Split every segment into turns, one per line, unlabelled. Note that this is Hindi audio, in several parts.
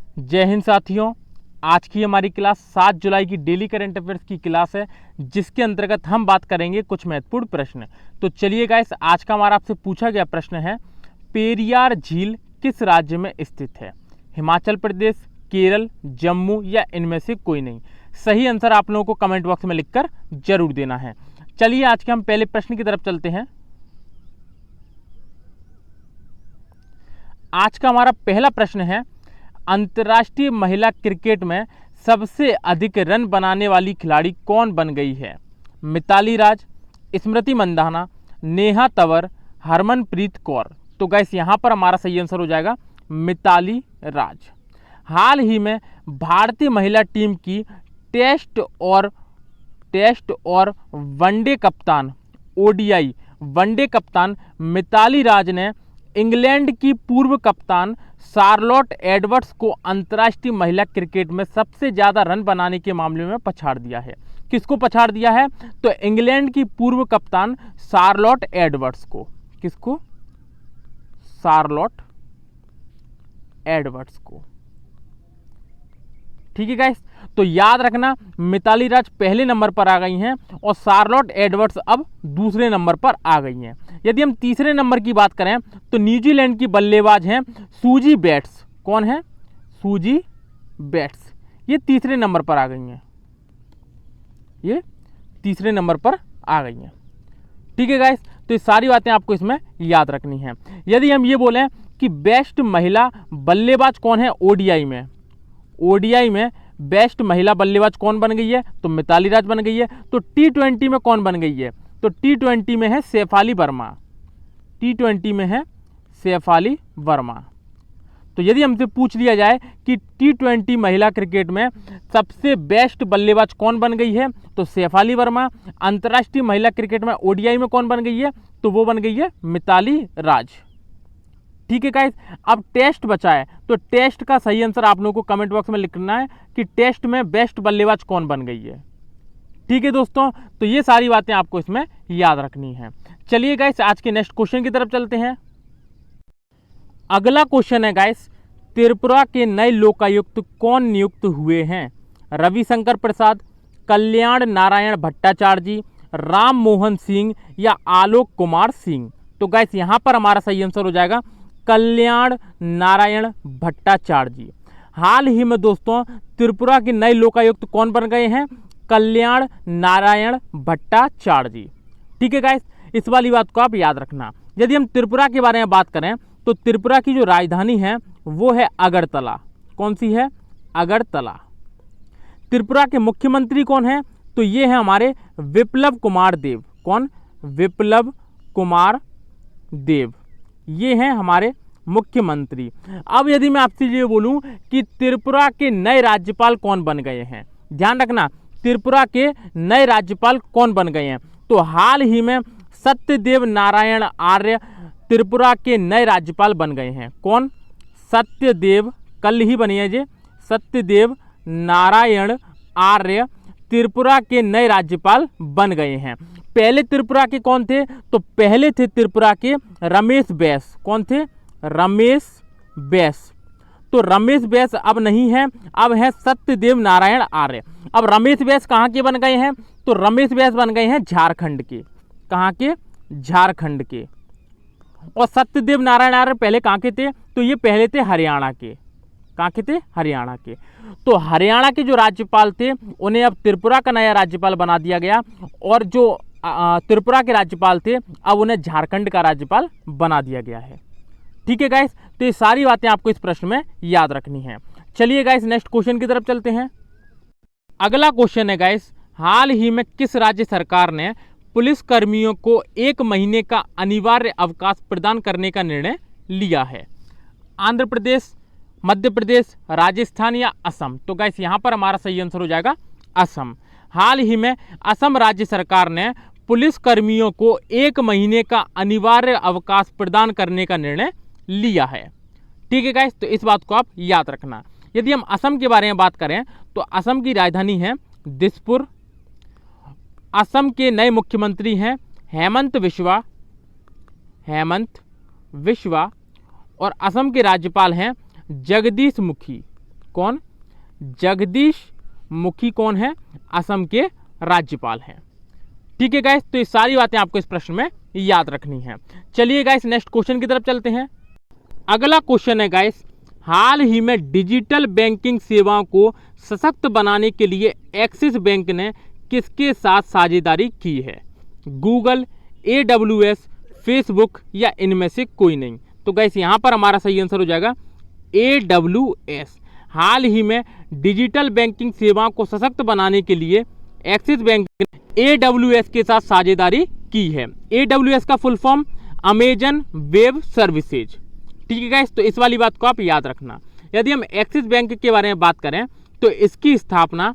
जय हिंद साथियों। आज की हमारी क्लास 7 जुलाई की डेली करंट अफेयर्स की क्लास है, जिसके अंतर्गत हम बात करेंगे कुछ महत्वपूर्ण प्रश्न। तो चलिए गाइस, आज का हमारा आपसे पूछा गया प्रश्न है, पेरियार झील किस राज्य में स्थित है? हिमाचल प्रदेश, केरल, जम्मू या इनमें से कोई नहीं। सही आंसर आप लोगों को कमेंट बॉक्स में लिखकर जरूर देना है। चलिए आज के हम पहले प्रश्न की तरफ चलते हैं। आज का हमारा पहला प्रश्न है, अंतर्राष्ट्रीय महिला क्रिकेट में सबसे अधिक रन बनाने वाली खिलाड़ी कौन बन गई है? मिताली राज, स्मृति मंदाना, नेहा तंवर, हरमनप्रीत कौर। तो गैस यहाँ पर हमारा सही आंसर हो जाएगा मिताली राज। हाल ही में भारतीय महिला टीम की टेस्ट और वनडे कप्तान, ओडीआई वनडे कप्तान मिताली राज ने इंग्लैंड की पूर्व कप्तान शार्लोट एडवर्ड्स को अंतर्राष्ट्रीय महिला क्रिकेट में सबसे ज़्यादा रन बनाने के मामले में पछाड़ दिया है। किसको पछाड़ दिया है? तो इंग्लैंड की पूर्व कप्तान शार्लोट एडवर्ड्स को। किसको? शार्लोट एडवर्ड्स को। ठीक है गाइस, तो याद रखना मिताली राज पहले नंबर पर आ गई हैं और शार्लोट एडवर्ड्स अब दूसरे नंबर पर आ गई हैं। यदि हम तीसरे नंबर की बात करें तो न्यूजीलैंड की बल्लेबाज हैं सूजी बेट्स। कौन है? Suzie Bates. ये तीसरे नंबर पर आ गई हैं। ये तीसरे नंबर पर आ गई हैं। ठीक है गाइस, तो ये सारी बातें आपको इसमें याद रखनी है। यदि हम ये बोलें कि बेस्ट महिला बल्लेबाज कौन है ओडीआई में बेस्ट महिला बल्लेबाज कौन बन गई है? तो मिताली राज बन गई है। तो टी20 में कौन बन गई है? तो टी20 में है शेफाली वर्मा। टी20 में है शेफाली वर्मा। तो यदि हमसे पूछ लिया जाए कि टी20 महिला क्रिकेट में सबसे बेस्ट बल्लेबाज कौन बन गई है, तो शेफाली वर्मा। अंतर्राष्ट्रीय महिला क्रिकेट में ओडीआई में कौन बन गई है? तो वो बन गई है मिताली राज। ठीक है गाइस, अब टेस्ट बचा है, तो टेस्ट का सही आंसर आप लोगों को कमेंट बॉक्स में लिखना है कि टेस्ट में बेस्ट बल्लेबाज कौन बन गई है। ठीक है दोस्तों, तो ये सारी बातें आपको इसमें याद रखनी है। चलिए गाइस, आज के नेक्स्ट क्वेश्चन की तरफ चलते हैं। अगला क्वेश्चन है गाइस, त्रिपुरा के नए लोकायुक्त कौन नियुक्त हुए हैं? रविशंकर प्रसाद, कल्याण नारायण भट्टाचार्य जी, राम मोहन सिंह या आलोक कुमार सिंह। तो गाइस यहाँ पर हमारा सही आंसर हो जाएगा कल्याण नारायण भट्टाचार्य जी। हाल ही में दोस्तों त्रिपुरा के नए लोकायुक्त कौन बन गए हैं? कल्याण नारायण भट्टाचार्य जी। ठीक है गाइस, इस वाली बात को आप याद रखना। यदि हम त्रिपुरा के बारे में बात करें तो त्रिपुरा की जो राजधानी है वो है अगरतला। कौन सी है? अगरतला। त्रिपुरा के मुख्यमंत्री कौन है? तो ये है हमारे विप्लव कुमार देव। कौन? विप्लव कुमार देव। ये हैं हमारे मुख्यमंत्री। अब यदि मैं आपसे ये बोलूं कि त्रिपुरा के नए राज्यपाल कौन बन गए हैं, ध्यान रखना त्रिपुरा के नए राज्यपाल कौन बन गए हैं, तो हाल ही में सत्यदेव नारायण आर्य त्रिपुरा के नए राज्यपाल बन गए हैं। कौन? सत्यदेव, कल ही बनी है ये, सत्यदेव नारायण आर्य त्रिपुरा के नए राज्यपाल बन गए हैं। पहले त्रिपुरा के कौन थे? तो पहले थे त्रिपुरा के रमेश बैस। कौन थे? रमेश बैस। तो रमेश बैस अब नहीं है, अब है सत्यदेव नारायण आर्य। अब रमेश बैस कहाँ के बन गए हैं? तो रमेश बैस बन गए हैं झारखंड के। कहाँ के? झारखंड के। और सत्यदेव नारायण आर्य पहले कहाँ के थे? तो ये पहले थे हरियाणा के। कहाँ के थे? हरियाणा के। तो हरियाणा के जो राज्यपाल थे उन्हें अब त्रिपुरा का नया राज्यपाल बना दिया गया, और जो त्रिपुरा के राज्यपाल थे अब उन्हें झारखंड का राज्यपाल बना दिया गया है। ठीक है गाइस, तो ये सारी बातें आपको इस प्रश्न में याद रखनी है। चलिए गाइस, नेक्स्ट क्वेश्चन की तरफ चलते हैं। अगला क्वेश्चन है गाइस, हाल ही में किस राज्य सरकार ने पुलिस कर्मियों को 1 महीने का अनिवार्य अवकाश प्रदान करने का निर्णय लिया है? आंध्र प्रदेश, मध्य प्रदेश, राजस्थान या असम? तो गाइस यहाँ पर हमारा सही आंसर हो जाएगा असम। हाल ही में असम राज्य सरकार ने पुलिस कर्मियों को 1 महीने का अनिवार्य अवकाश प्रदान करने का निर्णय लिया है। ठीक है गाइस, तो इस बात को आप याद रखना। यदि हम असम के बारे में बात करें तो असम की राजधानी है दिसपुर। असम के नए मुख्यमंत्री हैं हेमंत विश्वा और असम के राज्यपाल हैं जगदीश मुखी। कौन? जगदीश मुखी कौन है? असम के राज्यपाल हैं। ठीक है गाइस, तो ये सारी बातें आपको इस प्रश्न में याद रखनी है। चलिए गाइस नेक्स्ट क्वेश्चन की तरफ चलते हैं। अगला क्वेश्चन है गाइस, हाल ही में डिजिटल बैंकिंग सेवाओं को सशक्त बनाने के लिए एक्सिस बैंक ने किसके साथ साझेदारी की है? गूगल, AWS, फेसबुक या इनमें से कोई नहीं। तो गाइस यहाँ पर हमारा सही आंसर हो जाएगा AWS। हाल ही में डिजिटल बैंकिंग सेवाओं को सशक्त बनाने के लिए एक्सिस बैंक ने AWS के साथ साझेदारी की है। AWS का full form Amazon web services. ठीक है गाइस, तो इस वाली बात को आप याद रखना। यदि हम एक्सिस बैंक के बारे में बात करें तो इसकी स्थापना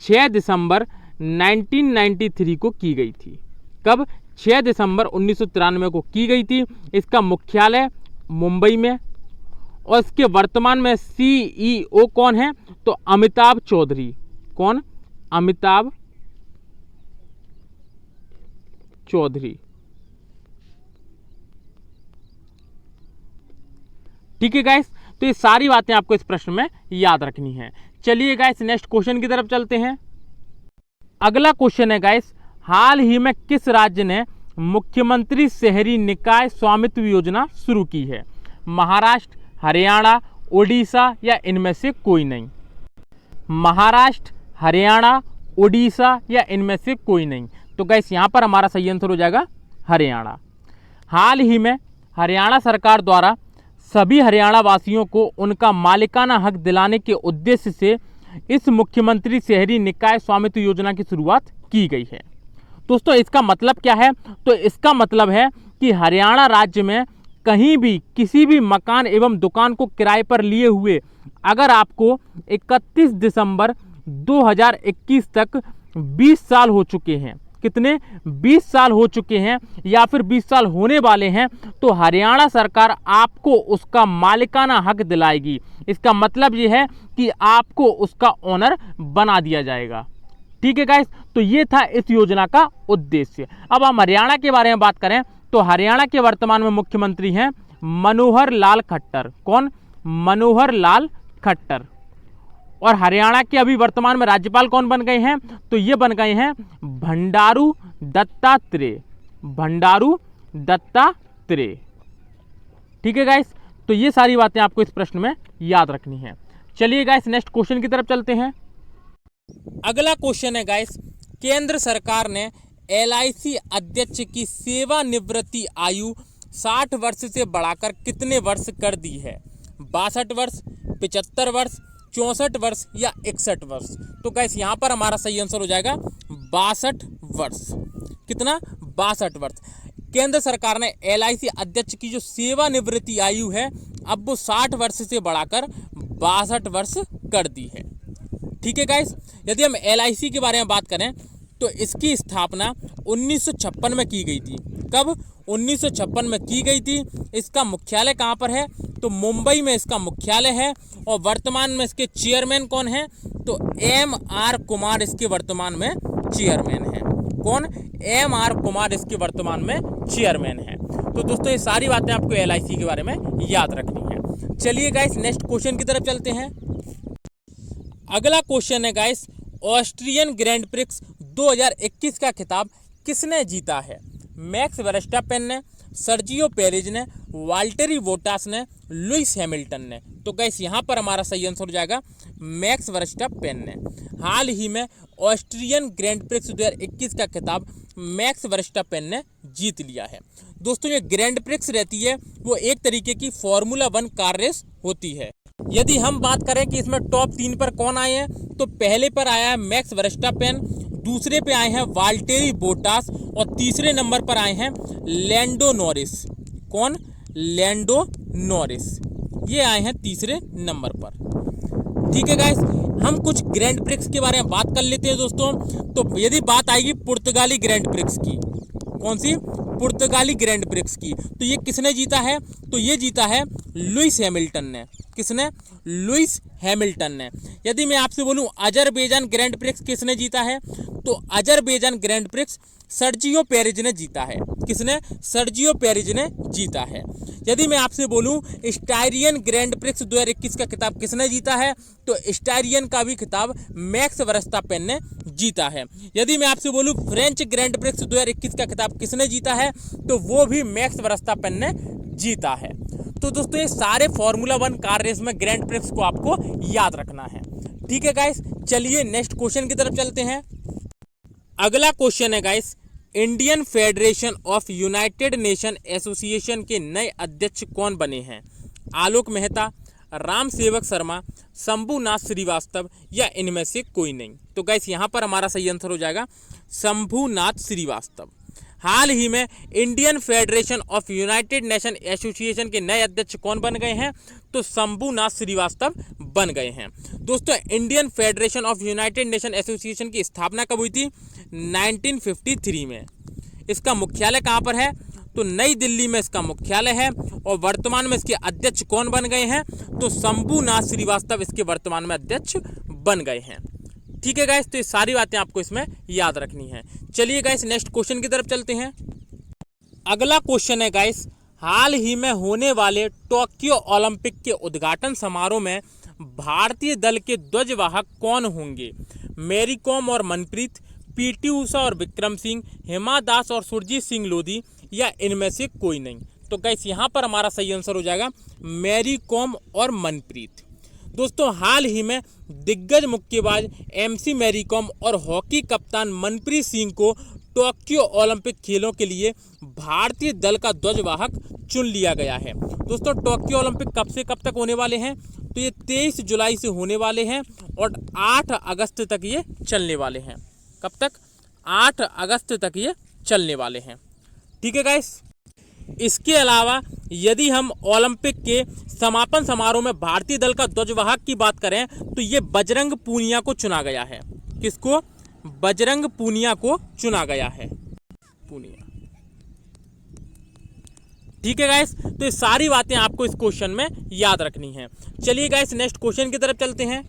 6 दिसंबर 1993 को की गई थी। कब? 6 दिसंबर 1993 को की गई थी। इसका मुख्यालय मुंबई में, और इसके वर्तमान में CEO कौन है? तो अमिताभ चौधरी। कौन? अमिताभ चौधरी। ठीक है गाइस, तो ये सारी बातें आपको इस प्रश्न में याद रखनी है। चलिए गाइस नेक्स्ट क्वेश्चन की तरफ चलते हैं। अगला क्वेश्चन है गाइस, हाल ही में किस राज्य ने मुख्यमंत्री शहरी निकाय स्वामित्व योजना शुरू की है? महाराष्ट्र, हरियाणा, ओडिशा या इनमें से कोई नहीं। महाराष्ट्र, हरियाणा, ओडिशा या इनमें से कोई नहीं। तो गाइस यहाँ पर हमारा सही आंसर हो जाएगा हरियाणा। हाल ही में हरियाणा सरकार द्वारा सभी हरियाणा वासियों को उनका मालिकाना हक दिलाने के उद्देश्य से इस मुख्यमंत्री शहरी निकाय स्वामित्व योजना की शुरुआत की गई है। दोस्तों इसका मतलब क्या है? तो इसका मतलब है कि हरियाणा राज्य में कहीं भी किसी भी मकान एवं दुकान को किराए पर लिए हुए अगर आपको 31 दिसंबर 2021 तक 20 साल हो चुके हैं, कितने? 20 साल हो चुके हैं या फिर 20 साल होने वाले हैं, तो हरियाणा सरकार आपको उसका मालिकाना हक दिलाएगी। इसका मतलब ये है कि आपको उसका ओनर बना दिया जाएगा। ठीक है गाइस, तो ये था इस योजना का उद्देश्य। अब हम हरियाणा के बारे में बात करें तो हरियाणा के वर्तमान में मुख्यमंत्री हैं मनोहर लाल खट्टर। कौन? मनोहर लाल खट्टर। और हरियाणा के अभी वर्तमान में राज्यपाल कौन बन गए हैं? तो ये बन गए हैं बंडारू दत्तात्रेय। बंडारू दत्तात्रेय। ठीक है गाइस, तो ये सारी बातें आपको इस प्रश्न में याद रखनी है। चलिए गाइस नेक्स्ट क्वेश्चन की तरफ चलते हैं। अगला क्वेश्चन है गाइस, केंद्र सरकार ने LIC अध्यक्ष की सेवानिवृत्ति आयु 60 वर्ष से बढ़ाकर कितने वर्ष कर दी है? 62 वर्ष, 75 वर्ष, 64 वर्ष या 61 वर्ष। तो गाइस यहाँ पर हमारा सही आंसर हो जाएगा 62 वर्ष। कितना? 62 वर्ष। केंद्र सरकार ने LIC अध्यक्ष की जो सेवानिवृत्ति आयु है अब वो 60 वर्ष से बढ़ाकर 62 वर्ष कर दी है। ठीक है गाइस, यदि हम LIC के बारे में बात करें तो इसकी स्थापना 1956 में की गई थी। कब? 1956 में की गई थी। इसका मुख्यालय कहाँ पर है? तो मुंबई में इसका मुख्यालय है। और वर्तमान में इसके चेयरमैन कौन है? तो MR कुमार इसके वर्तमान में चेयरमैन है। कौन? MR कुमार इसके वर्तमान में चेयरमैन है। तो दोस्तों ये सारी बातें आपको LIC के बारे में याद रखनी है। चलिए गाइस नेक्स्ट क्वेश्चन की तरफ चलते हैं। अगला क्वेश्चन है गाइस, ऑस्ट्रियन ग्रैंड प्रिक्स 2021 का खिताब किसने जीता है? मैक्स वर्स्टैपेन ने, सर्जियो पेरेज ने, वाल्टेरी बोटास ने, लुइस हैमिल्टन ने। तो गाइस यहाँ पर हमारा सही आंसर हो जाएगा मैक्स वर्स्टैपेन ने। हाल ही में ऑस्ट्रियन ग्रैंड प्रिक्स 2021 का खिताब मैक्स वर्स्टैपेन ने जीत लिया है। दोस्तों ये ग्रैंड प्रिक्स रहती है वो एक तरीके की फॉर्मूला 1 कार रेस होती है। यदि हम बात करें कि इसमें टॉप 3 पर कौन आए हैं तो पहले पर आया है मैक्स वर्स्टैपेन, दूसरे पे आए हैं वाल्टेरी बोटास और तीसरे नंबर पर आए हैं लैंडो नॉरिस। कौन? Lando Norris. ये आए हैं तीसरे नंबर पर। ठीक है गाइस, हम कुछ ग्रैंड प्रिक्स के बारे में बात कर लेते हैं दोस्तों। तो यदि बात आएगी पुर्तगाली ग्रैंड प्रिक्स की, कौन सी? पुर्तगाली ग्रैंड प्रिक्स की, तो ये किसने जीता है? तो ये जीता है लुइस हैमिल्टन ने। किसने? लुइस हैमिल्टन ने। यदि मैं आपसे बोलूं अजरबैजान ग्रैंड प्रिक्स किसने जीता है तो Azerbaijan grand prix Sergio Perez ने जीता है। किसने? सर्जियो पेरेज ने जीता है। यदि मैं आपसे बोलूं स्टायरियन ग्रैंड प्रिक्स 2021 का खिताब किसने जीता है, तो स्टायरियन का भी खिताब मैक्स वर्स्टापेन ने जीता है। यदि मैं आपसे बोलूं फ्रेंच ग्रैंड प्रिक्स 2021 का खिताब किसने जीता है, तो वो भी मैक्स वर्स्टापेन ने जीता है। तो दोस्तों ये सारे फार्मूला 1 कार रेस में ग्रैंड प्रिक्स को आपको याद रखना है। ठीक है गाइस, चलिए नेक्स्ट क्वेश्चन की तरफ चलते हैं। अगला क्वेश्चन है guys, Indian federation of United nation association के नए अध्यक्ष कौन बने हैं? आलोक मेहता, राम सेवक शर्मा, शंभुनाथ श्रीवास्तव या इनमें से कोई नहीं? तो गाइस यहाँ पर हमारा सही आंसर हो जाएगा शंभुनाथ श्रीवास्तव। हाल ही में Indian federation of United nation association के नए अध्यक्ष कौन बन गए हैं? तो शंभुनाथ श्रीवास्तव बन गए हैं। दोस्तों Indian federation of United nation association की स्थापना कब हुई थी? 1953 में। इसका मुख्यालय कहाँ पर है? तो नई दिल्ली में इसका मुख्यालय है। और वर्तमान में इसके अध्यक्ष कौन बन गए हैं? तो शंभुनाथ श्रीवास्तव इसके वर्तमान में अध्यक्ष बन गए हैं। ठीक है गाइस, तो ये सारी बातें आपको इसमें याद रखनी है। चलिए गाइस नेक्स्ट क्वेश्चन की तरफ चलते हैं। अगला क्वेश्चन है गाइस, हाल ही में होने वाले टोक्यो ओलंपिक के उद्घाटन समारोह में भारतीय दल के ध्वजवाहक कौन होंगे? मैरी कॉम और मनप्रीत, पीटी उषा और विक्रम सिंह, हिमा दास और सुरजीत सिंह लोधी या इनमें से कोई नहीं? तो गाइस यहाँ पर हमारा सही आंसर हो जाएगा मैरी कॉम और मनप्रीत। दोस्तों हाल ही में दिग्गज मुक्केबाज एमसी मैरी कॉम और हॉकी कप्तान मनप्रीत सिंह को टोक्यो ओलंपिक खेलों के लिए भारतीय दल का ध्वजवाहक चुन लिया गया है। दोस्तों टोक्यो ओलंपिक कब से कब तक होने वाले हैं? तो ये 23 जुलाई से होने वाले हैं और 8 अगस्त तक ये चलने वाले हैं। कब तक? 8 अगस्त तक ये चलने वाले हैं। ठीक है गाइस, इसके अलावा यदि हम ओलंपिक के समापन समारोह में भारतीय दल का ध्वजवाहक की बात करें तो ये बजरंग पूनिया को चुना गया है। किसको? बजरंग पूनिया को चुना गया है। पूनिया। ठीक है गाइस, तो ये सारी बातें आपको इस क्वेश्चन में याद रखनी है। चलिए गाइस नेक्स्ट क्वेश्चन की तरफ चलते हैं।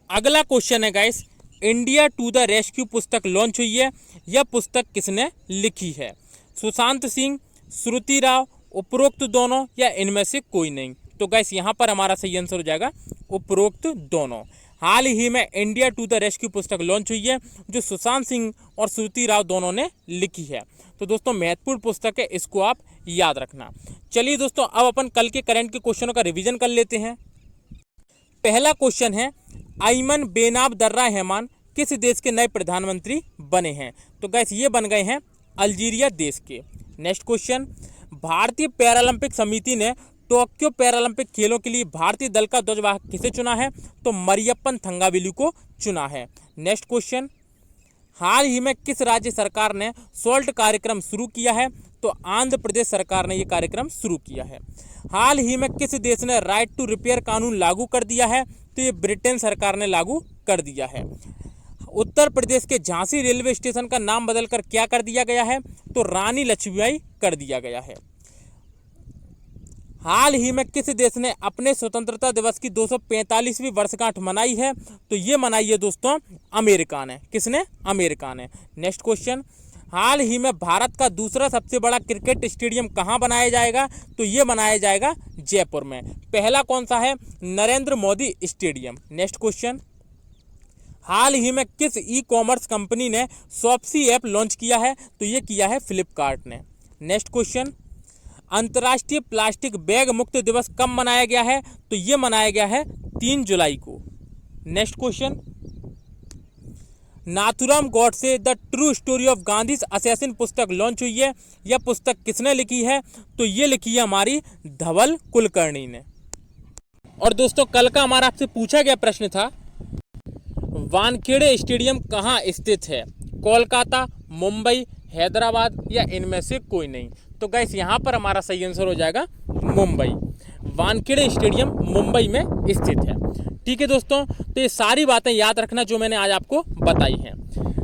अगला क्वेश्चन है guys, India to the rescue पुस्तक लॉन्च हुई है। यह पुस्तक किसने लिखी है? सुशांत सिंह, श्रुति राव, उपरोक्त दोनों या इनमें से कोई नहीं? तो गाइस यहाँ पर हमारा सही आंसर हो जाएगा उपरोक्त दोनों। हाल ही में इंडिया टू द रेस्क्यू पुस्तक लॉन्च हुई है जो सुशांत सिंह और श्रुति राव दोनों ने लिखी है। तो दोस्तों महत्वपूर्ण पुस्तक है, इसको आप याद रखना। चलिए दोस्तों अब अपन कल के करंट के क्वेश्चनों का रिवीजन कर लेते हैं। पहला क्वेश्चन है, अयमन बेनाबदर्रा रहमान किस देश के नए प्रधानमंत्री बने हैं? तो गाइस ये बन गए हैं अल्जीरिया देश के। नेक्स्ट क्वेश्चन, भारतीय पैरालंपिक समिति ने टोक्यो पैरालंपिक खेलों के लिए भारतीय दल का ध्वजवाहक किसे चुना है? तो मरियप्पन थंगावेलु को चुना है। नेक्स्ट क्वेश्चन, हाल ही में किस राज्य सरकार ने सॉल्ट कार्यक्रम शुरू किया है? तो आंध्र प्रदेश सरकार ने यह कार्यक्रम शुरू किया है। हाल ही में किस देश ने राइट टू रिपेयर कानून लागू कर दिया है? तो ये ब्रिटेन सरकार ने लागू कर दिया है। उत्तर प्रदेश के झांसी रेलवे स्टेशन का नाम बदलकर क्या कर दिया गया है? तो रानी लक्ष्मीबाई कर दिया गया है। हाल ही में किस देश ने अपने स्वतंत्रता दिवस की 245वीं वर्षगांठ मनाई है? तो ये मनाई है दोस्तों अमेरिका ने। किसने? अमेरिका ने। नेक्स्ट क्वेश्चन, हाल ही में भारत का दूसरा सबसे बड़ा क्रिकेट स्टेडियम कहाँ बनाया जाएगा? तो ये बनाया जाएगा जयपुर में। पहला कौन सा है? Narendra Modi stadium. Next question, हाल ही में किस ई कॉमर्स कंपनी ने शॉप्सी ऐप लॉन्च किया है? तो ये किया है फ्लिपकार्ट ने। नेक्स्ट क्वेश्चन, अंतर्राष्ट्रीय प्लास्टिक बैग मुक्त दिवस कब मनाया गया है? तो ये मनाया गया है 3 जुलाई को। Next question, Nathuram Godse the true story of Gandhi's assassin पुस्तक लॉन्च हुई है। यह पुस्तक किसने लिखी है? तो ये लिखी है हमारी धवल कुलकर्णी ने। और दोस्तों कल का हमारा आपसे पूछा गया प्रश्न था, वानखेड़े स्टेडियम कहाँ स्थित है? कोलकाता, मुंबई, हैदराबाद या इनमें से कोई नहीं? तो गाइस यहाँ पर हमारा सही आंसर हो जाएगा मुंबई। वानखेड़े स्टेडियम मुंबई में स्थित है। ठीक है दोस्तों, तो ये सारी बातें याद रखना जो मैंने आज आपको बताई हैं।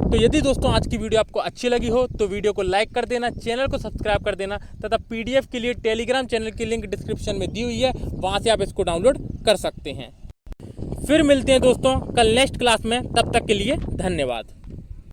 तो यदि दोस्तों आज की वीडियो आपको अच्छी लगी हो तो वीडियो को लाइक कर देना, चैनल को सब्सक्राइब कर देना तथा पीडीएफ के लिए टेलीग्राम चैनल की लिंक डिस्क्रिप्शन में दी हुई है, वहाँ से आप इसको डाउनलोड कर सकते हैं। फिर मिलते हैं दोस्तों कल नेक्स्ट क्लास में, तब तक के लिए धन्यवाद।